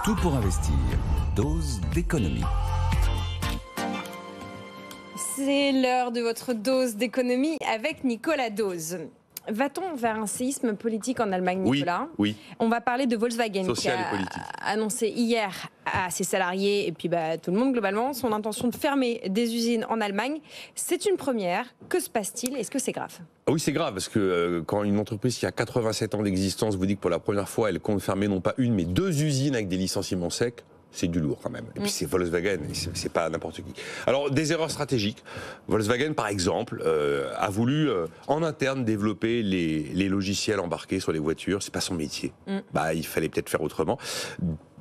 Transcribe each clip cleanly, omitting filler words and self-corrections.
Tout pour investir. Dose d'économie. C'est l'heure de votre dose d'économie avec Nicolas Dose. Va-t-on vers un séisme politique en Allemagne, Nicolas ? Oui. On va parler de Volkswagen Social qui et politique. a annoncé hier à ses salariés et puis tout le monde globalement son intention de fermer des usines en Allemagne. C'est une première. Que se passe-t-il ? Est-ce que c'est grave ? Oui, c'est grave, parce que quand une entreprise qui a 87 ans d'existence vous dit que pour la première fois, elle compte fermer non pas une, mais 2 usines avec des licenciements secs, c'est du lourd quand même. Et puis c'est Volkswagen, et c'est pas n'importe qui. Alors, des erreurs stratégiques. Volkswagen, par exemple, a voulu en interne développer les logiciels embarqués sur les voitures. C'est pas son métier. Il fallait peut-être faire autrement.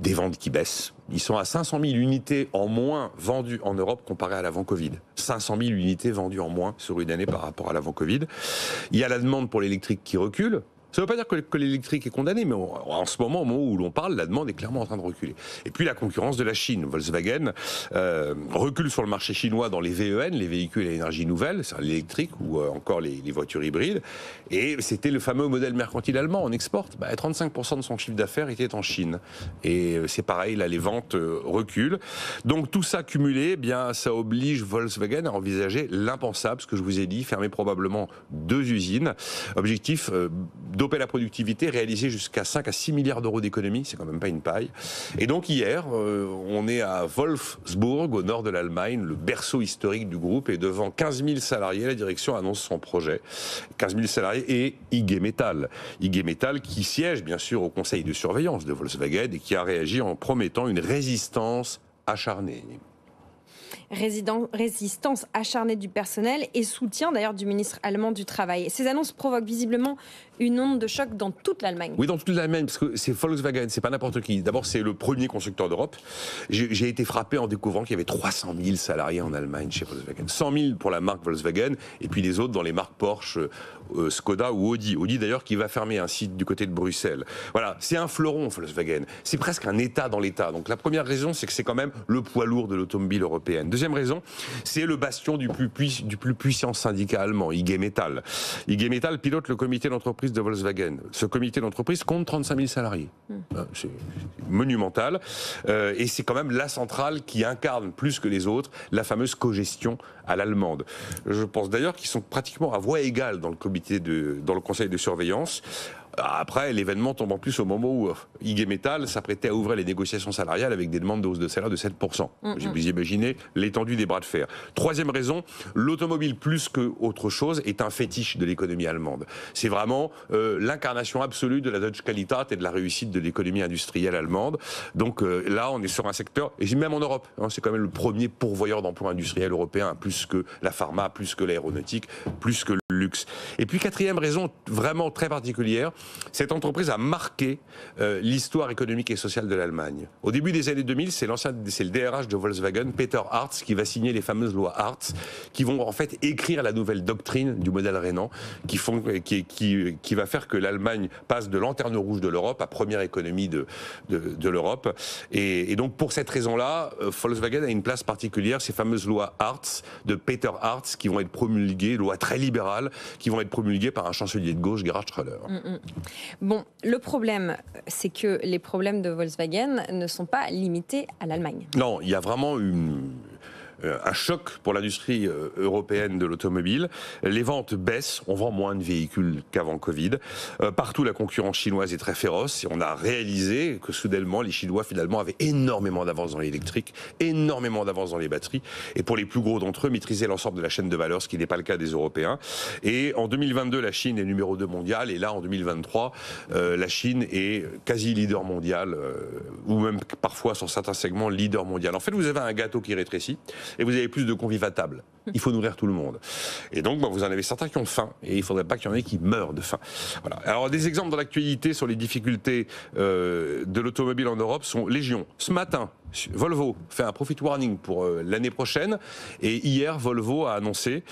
Des ventes qui baissent. Ils sont à 500 000 unités en moins vendues en Europe comparé à l'avant-Covid. 500 000 unités vendues en moins sur une année par rapport à l'avant-Covid. Il y a la demande pour l'électrique qui recule. Ça ne veut pas dire que l'électrique est condamné, mais en ce moment, au moment où l'on parle, la demande est clairement en train de reculer. Et puis la concurrence de la Chine. Volkswagen recule sur le marché chinois dans les VEN, les véhicules à énergie nouvelle, c'est l'électrique ou encore les voitures hybrides. Et c'était le fameux modèle mercantile allemand, on exporte. 35% de son chiffre d'affaires était en Chine. Et c'est pareil, là les ventes reculent. Donc tout ça cumulé, ça oblige Volkswagen à envisager l'impensable, ce que je vous ai dit, fermer probablement 2 usines. Objectif doper la productivité, réaliser jusqu'à 5 à 6 milliards d'euros d'économie, c'est quand même pas une paille. Et donc hier, on est à Wolfsburg, au nord de l'Allemagne, le berceau historique du groupe, et devant 15 000 salariés, la direction annonce son projet. 15 000 salariés et IG Metall. IG Metall qui siège bien sûr au conseil de surveillance de Volkswagen et qui a réagi en promettant une résistance acharnée. Résistance acharnée du personnel et soutien d'ailleurs du ministre allemand du Travail. Ces annonces provoquent visiblement une onde de choc dans toute l'Allemagne. Oui, dans toute l'Allemagne, parce que c'est Volkswagen, c'est pas n'importe qui. D'abord, c'est le premier constructeur d'Europe. J'ai été frappé en découvrant qu'il y avait 300 000 salariés en Allemagne chez Volkswagen. 100 000 pour la marque Volkswagen, et puis les autres dans les marques Porsche, Skoda ou Audi. Audi d'ailleurs qui va fermer un site du côté de Bruxelles. Voilà, c'est un fleuron Volkswagen. C'est presque un État dans l'État. Donc la première raison, c'est que c'est quand même le poids lourd de l'automobile européenne. Deuxième raison, c'est le bastion du plus puissant syndicat allemand, IG Metall. IG Metall pilote le comité d'entreprise de Volkswagen. Ce comité d'entreprise compte 35 000 salariés. C'est monumental. Et c'est quand même la centrale qui incarne plus que les autres la fameuse cogestion à l'allemande. Je pense d'ailleurs qu'ils sont pratiquement à voix égale dans le conseil de surveillance. Après, l'événement tombe en plus au moment où IG Metall s'apprêtait à ouvrir les négociations salariales avec des demandes de hausse de salaire de 7%. Vous imaginez l'étendue des bras de fer. Troisième raison, l'automobile plus qu'autre chose est un fétiche de l'économie allemande. C'est vraiment l'incarnation absolue de la Deutschqualität et de la réussite de l'économie industrielle allemande. Donc là, on est sur un secteur, et même en Europe, c'est quand même le premier pourvoyeur d'emplois industriels européens, plus que la pharma, plus que l'aéronautique, plus que le luxe. Et puis quatrième raison, vraiment très particulière, cette entreprise a marqué l'histoire économique et sociale de l'Allemagne. Au début des années 2000, c'est le DRH de Volkswagen, Peter Hartz, qui va signer les fameuses lois Hartz, qui vont en fait écrire la nouvelle doctrine du modèle rhénan, qui va faire que l'Allemagne passe de lanterne rouge de l'Europe à première économie de l'Europe. Et donc pour cette raison-là, Volkswagen a une place particulière, ces fameuses lois Hartz de Peter Hartz, qui vont être promulguées, lois très libérales, qui vont être promulguées par un chancelier de gauche, Gerhard Schröder. Bon, le problème, c'est que les problèmes de Volkswagen ne sont pas limités à l'Allemagne. Non, il y a vraiment un choc pour l'industrie européenne de l'automobile. Les ventes baissent, on vend moins de véhicules qu'avant Covid. Partout, la concurrence chinoise est très féroce et on a réalisé que soudainement, les Chinois finalement avaient énormément d'avance dans l'électrique, énormément d'avance dans les batteries et pour les plus gros d'entre eux, maîtrisaient l'ensemble de la chaîne de valeur, ce qui n'est pas le cas des Européens. Et en 2022, la Chine est numéro 2 mondial et là, en 2023, la Chine est quasi leader mondial ou même parfois sur certains segments leader mondial. En fait, vous avez un gâteau qui rétrécit et vous avez plus de convives à table. Il faut nourrir tout le monde. Et donc, vous en avez certains qui ont faim, et il ne faudrait pas qu'il y en ait qui meurent de faim. Voilà. Alors, des exemples dans l'actualité sur les difficultés de l'automobile en Europe sont légion. Ce matin, Volvo fait un profit warning pour l'année prochaine, et hier, Volvo a annoncé,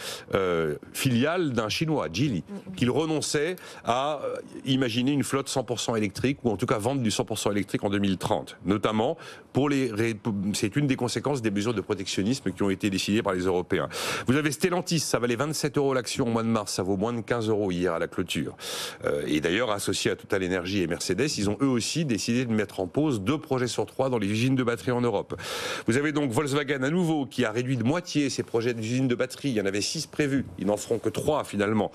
filiale d'un Chinois, Geely, qu'il renonçait à imaginer une flotte 100% électrique, ou en tout cas vendre du 100% électrique en 2030. Notamment, c'est une des conséquences des mesures de protectionnisme qui ont été décidées par les Européens. Vous avez Stellantis, ça valait 27 € l'action au mois de mars, ça vaut moins de 15 € hier à la clôture. Et d'ailleurs, associés à Total Energy et Mercedes, ils ont eux aussi décidé de mettre en pause 2 projets sur 3 dans les usines de batterie en Europe. Vous avez donc Volkswagen à nouveau qui a réduit de moitié ses projets d'usines de batterie. Il y en avait 6 prévus, ils n'en feront que 3 finalement.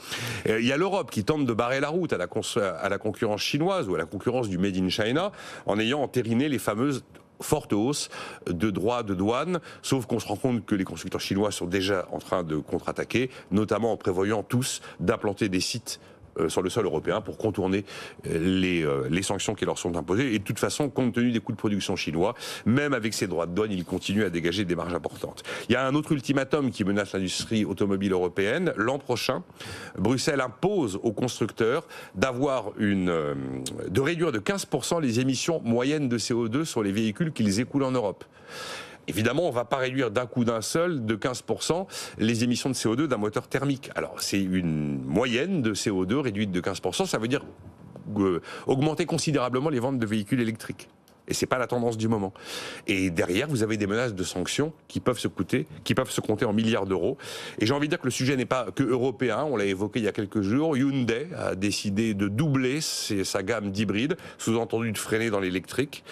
Il y a l'Europe qui tente de barrer la route à la concurrence chinoise ou à la concurrence du Made in China en ayant entériné les fameuses forte hausse de droits de douane, sauf qu'on se rend compte que les constructeurs chinois sont déjà en train de contre-attaquer, notamment en prévoyant tous d'implanter des sites sur le sol européen pour contourner les sanctions qui leur sont imposées. Et de toute façon, compte tenu des coûts de production chinois, même avec ces droits de douane, ils continuent à dégager des marges importantes. Il y a un autre ultimatum qui menace l'industrie automobile européenne. L'an prochain, Bruxelles impose aux constructeurs de réduire de 15% les émissions moyennes de CO2 sur les véhicules qu'ils écoulent en Europe. Évidemment, on ne va pas réduire d'un coup d'un seul de 15% les émissions de CO2 d'un moteur thermique. Alors, c'est une moyenne de CO2 réduite de 15%. Ça veut dire augmenter considérablement les ventes de véhicules électriques. Et c'est pas la tendance du moment. Et derrière, vous avez des menaces de sanctions qui peuvent se compter en milliards d'euros. Et j'ai envie de dire que le sujet n'est pas que européen. On l'a évoqué il y a quelques jours. Hyundai a décidé de doubler sa gamme d'hybrides, sous-entendu de freiner dans l'électrique.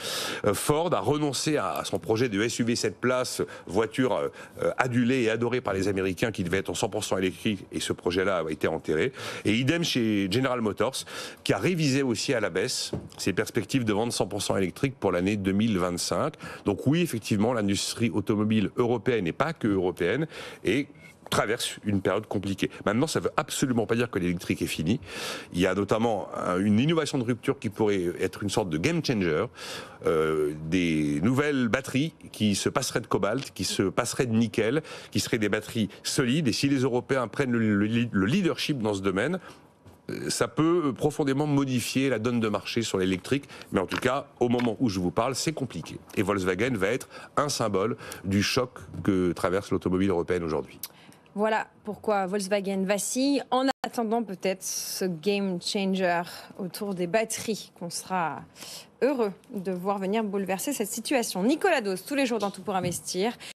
Ford a renoncé à son projet de SUV 7 places, voiture adulée et adorée par les Américains, qui devait être en 100% électrique. Et ce projet-là a été enterré. Et idem chez General Motors, qui a révisé aussi à la baisse ses perspectives de vente 100% électrique pour l'année 2025. Donc oui, effectivement, l'industrie automobile européenne et pas que européenne et traverse une période compliquée. Maintenant, ça ne veut absolument pas dire que l'électrique est fini. Il y a notamment une innovation de rupture qui pourrait être une sorte de game changer, des nouvelles batteries qui se passeraient de cobalt, qui se passeraient de nickel, qui seraient des batteries solides. Et si les Européens prennent le leadership dans ce domaine, ça peut profondément modifier la donne de marché sur l'électrique. Mais en tout cas, au moment où je vous parle, c'est compliqué. Et Volkswagen va être un symbole du choc que traverse l'automobile européenne aujourd'hui. Voilà pourquoi Volkswagen vacille. En attendant peut-être ce game changer autour des batteries qu'on sera heureux de voir venir bouleverser cette situation. Nicolas Dos, tous les jours dans Tout pour investir.